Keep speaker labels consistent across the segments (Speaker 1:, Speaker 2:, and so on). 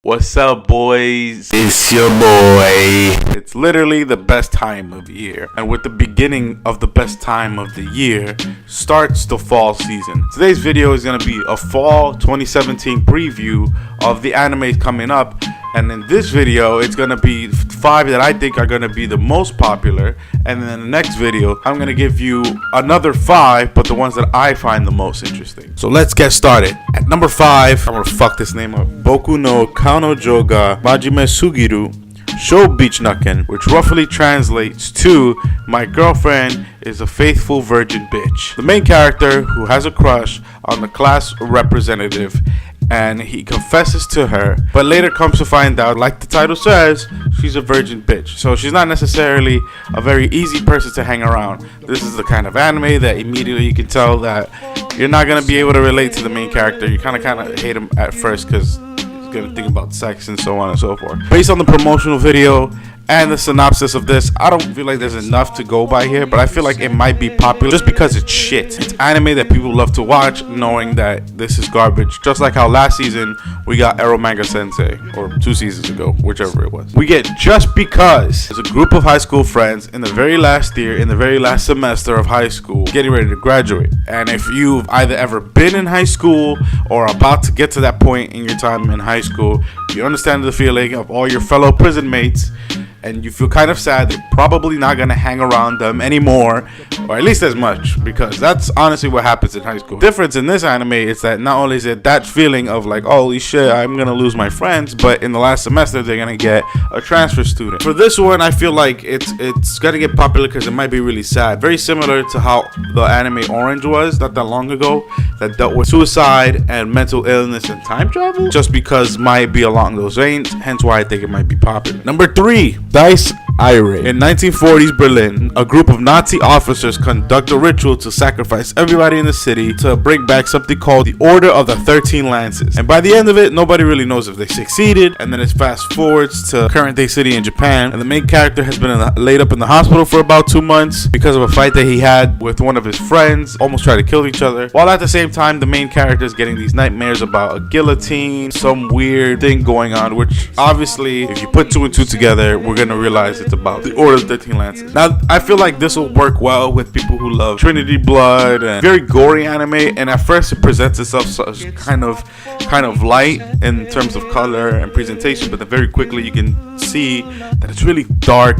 Speaker 1: What's up, boys?
Speaker 2: It's your boy.
Speaker 1: It's literally the best time of year. And with the beginning of the best time of the year starts the fall season. Today's video is going to be a fall 2017 preview of the animes coming up. And in this video, it's going to be 5 that I think are going to be the most popular. And then in the next video, I'm going to give you another 5, but the ones that I find the most interesting. So let's get started. At number 5, I'm going to fuck this name up. Boku no Kanojo ga Majime Sugiru Sho Beachnucken, which roughly translates to my girlfriend is a faithful virgin bitch. The main character who has a crush on the class representative, and he confesses to her, but later comes to find out, like the title says, she's a virgin bitch. So she's not necessarily a very easy person to hang around. This is the kind of anime that immediately you can tell that you're not going to be able to relate to the main character. You kind of hate him at first because he's going to think about sex and so on and so forth. Based on the promotional video and the synopsis of this, I don't feel like there's enough to go by here, but I feel like it might be popular just because it's shit. It's anime that people love to watch, knowing that this is garbage. Just like how last season we got Ero Manga Sensei, or 2 seasons ago, whichever it was. We get Just Because. It's a group of high school friends in the very last year, in the very last semester of high school, getting ready to graduate. And if you've either ever been in high school or about to get to that point in your time in high school, you understand the feeling of all your fellow prison mates, and you feel kind of sad they're probably not going to hang around them anymore, or at least as much, because that's honestly what happens in high school. The difference in this anime is that not only is it that feeling of like, holy shit, I'm going to lose my friends, but in the last semester they're going to get a transfer student. For this one, I feel like it's going to get popular because it might be really sad. Very similar to how the anime Orange was not that long ago, that dealt with suicide and mental illness and time travel. Just Because might be along those veins, hence why I think it might be popular. Number 3. Dice Ire. In 1940s Berlin, a group of Nazi officers conduct a ritual to sacrifice everybody in the city to bring back something called the Order of the 13 Lances. And by the end of it, nobody really knows if they succeeded. And then it fast forwards to current day city in Japan, and the main character has been laid up in the hospital for about 2 months because of a fight that he had with one of his friends, almost tried to kill each other, while at the same time the main character is getting these nightmares about a guillotine, some weird thing going on, which obviously if you put 2 and 2 together, we're gonna realize it's about the Order of 13 Lances. Now, I feel like this will work well with people who love Trinity Blood and very gory anime, and at first it presents itself as kind of light in terms of color and presentation, but then very quickly you can see that it's really dark.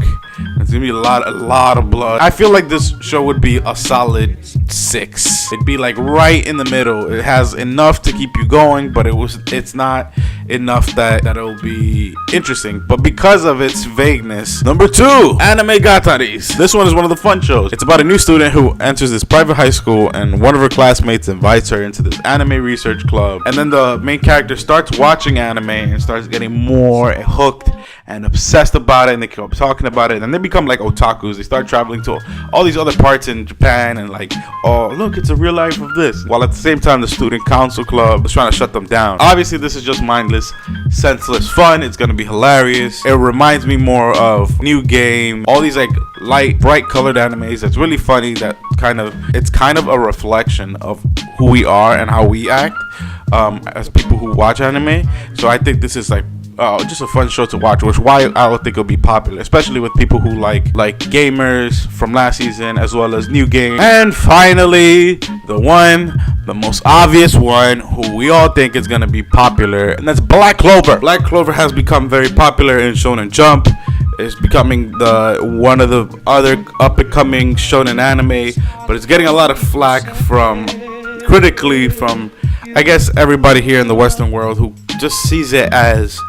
Speaker 1: There's gonna be a lot of blood. I feel like this show would be a solid 6. It'd be like right in the middle. It has enough to keep you going, but it's not enough that it'll be interesting. But because of its vagueness, number 2, Anime Gataris. This one is one of the fun shows. It's about a new student who enters this private high school, and one of her classmates invites her into this anime research club. And then the main character starts watching anime and starts getting more hooked and obsessed about it, and they keep talking about it, and they become like otakus. They start traveling to all these other parts in Japan and like, oh look, it's a real life of this, while at the same time the student council club is trying to shut them down. Obviously this is just mindless, senseless fun. It's gonna be hilarious. It reminds me more of New Game, all these like light, bright colored animes. That's really funny. It's kind of a reflection of who we are and how we act as people who watch anime. So I think this is like just a fun show to watch, which why I would think it'll be popular, especially with people who like gamers from last season as well as New Game. And finally, the most obvious one who we all think is gonna be popular, and that's Black Clover. Black Clover has become very popular in Shonen Jump. It's becoming one of the other up-and-coming shonen anime, but it's getting a lot of flack critically from I guess everybody here in the Western world, who just sees it as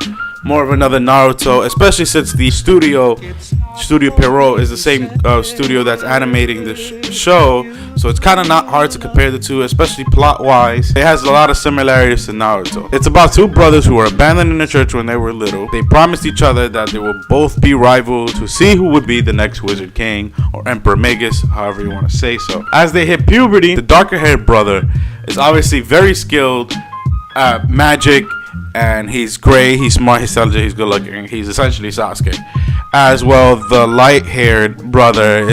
Speaker 1: more of another Naruto, especially since the Studio Pierrot is the same studio that's animating the show, so it's kind of not hard to compare the two, especially plot-wise. It has a lot of similarities to Naruto. It's about 2 brothers who were abandoned in a church when they were little. They promised each other that they will both be rivals to see who would be the next Wizard King, or Emperor Magus, however you want to say so. As they hit puberty, the darker-haired brother is obviously very skilled at magic, and he's great, he's smart, he's intelligent, he's good looking. He's essentially Sasuke. As well, the light-haired brother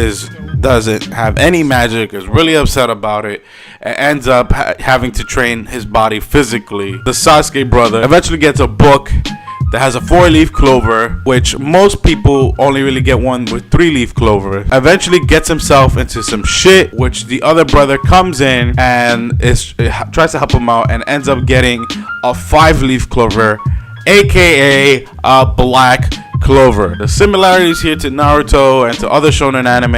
Speaker 1: doesn't have any magic, is really upset about it, and ends up having to train his body physically. The Sasuke brother eventually gets a book that has a 4-leaf clover, which most people only really get one with 3-leaf clover. Eventually gets himself into some shit, which the other brother comes in and tries to help him out and ends up getting a 5-leaf clover, aka a black clover. The similarities here to Naruto and to other shonen anime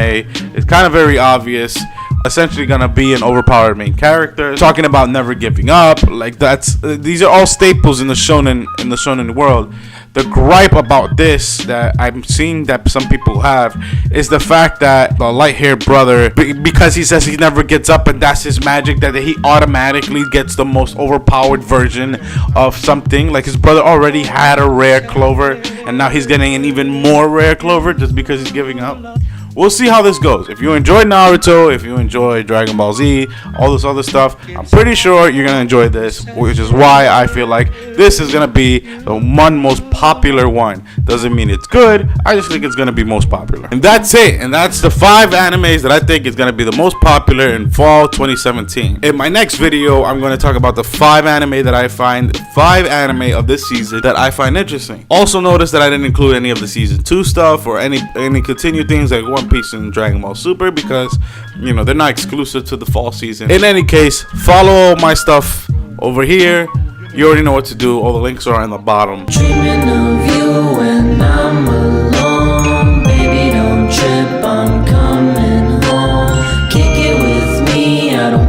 Speaker 1: is kind of very obvious. Essentially gonna be an overpowered main character, talking about never giving up. Like these are all staples in the shonen world. The gripe about this that I'm seeing that some people have is the fact that the light-haired brother, because he says he never gets up and that's his magic, that he automatically gets the most overpowered version of something. Like his brother already had a rare clover and now he's getting an even more rare clover just because he's giving up. We'll see how this goes. If you enjoy Naruto, if you enjoy Dragon Ball Z, all this other stuff, I'm pretty sure you're going to enjoy this, which is why I feel like this is going to be the one most popular one. Doesn't mean it's good. I just think it's going to be most popular. And that's it. And that's the 5 animes that I think is going to be the most popular in fall 2017. In my next video, I'm going to talk about the 5 anime that I find, 5 anime of this season that I find interesting. Also notice that I didn't include any of the season 2 stuff or any continued things like One Piece and Dragon Ball Super because, you know, they're not exclusive to the fall season. In any case, follow my stuff over here. You already know what to do. All the links are on the bottom.
Speaker 3: Dreaming of you when I'm alone.